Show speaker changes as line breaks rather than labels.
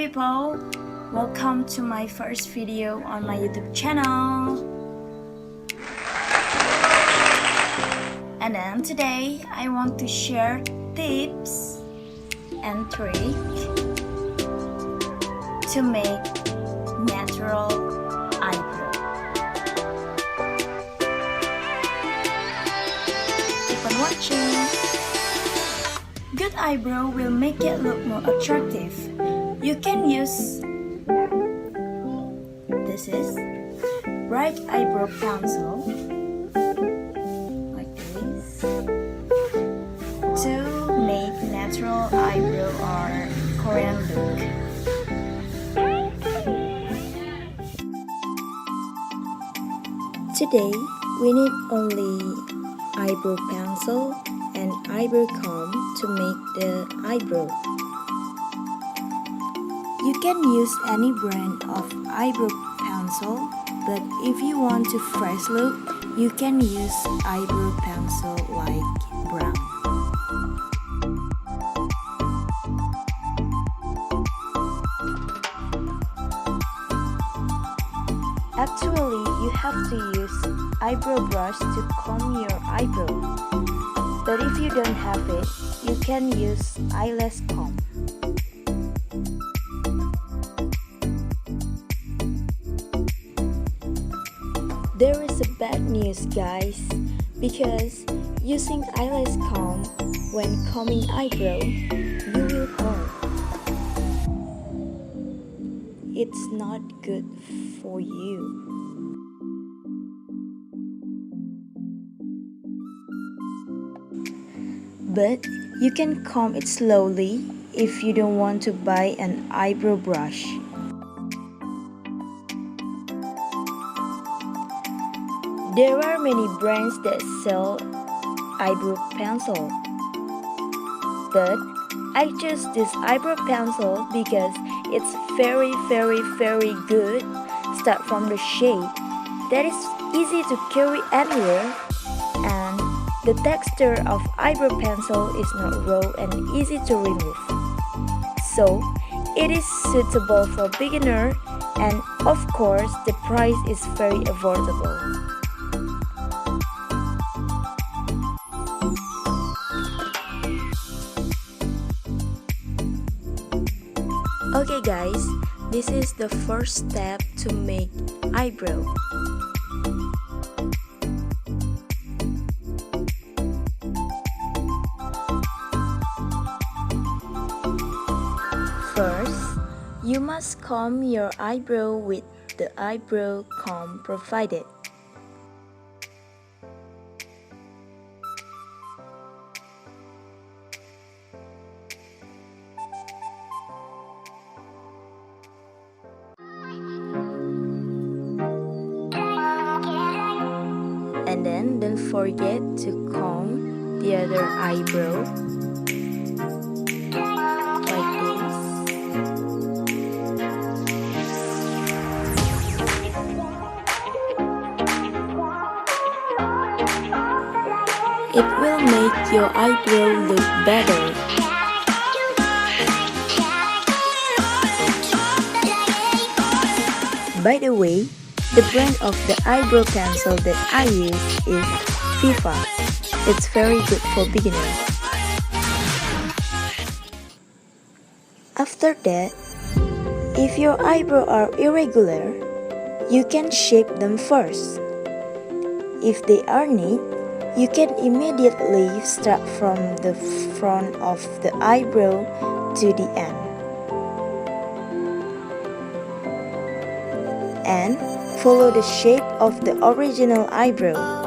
people, welcome to my first video on my YouTube channel. And then today I want to share tips and tricks to make natural eyebrow. Keep on watching. Good eyebrow will make it look more attractive. You can use bright eyebrow pencil like this to make natural eyebrow or Korean look. Today we need only eyebrow pencil and eyebrow comb to make the eyebrow. You can use any brand of eyebrow pencil, but if you want a fresh look, you can use eyebrow pencil like brown. Actually, you have to use eyebrow brush to comb your eyebrow. But if you don't have it, you can use eyelash comb. There is a bad news, guys, because using eyelash comb when combing eyebrow, you will hurt. It's not good for you. But you can comb it slowly if you don't want to buy an eyebrow brush. There are many brands that sell eyebrow pencil, but I choose this eyebrow pencil because it's very good. Start from the shade that is easy to carry anywhere, and the texture of eyebrow pencil is not raw and easy to remove. So it is suitable for beginner, and of course the price is very affordable. Okay guys, this is the first step to make eyebrow. First, you must comb your eyebrow with the eyebrow comb provided. And then don't forget to comb the other eyebrow like this. It will make your eyebrow look better. By the way, the brand of the eyebrow pencil that I use is Dwita. It's very good for beginners. After that, if your eyebrows are irregular, you can shape them first. If they are neat, you can immediately start from the front of the eyebrow to the end. And follow the shape of the original eyebrow.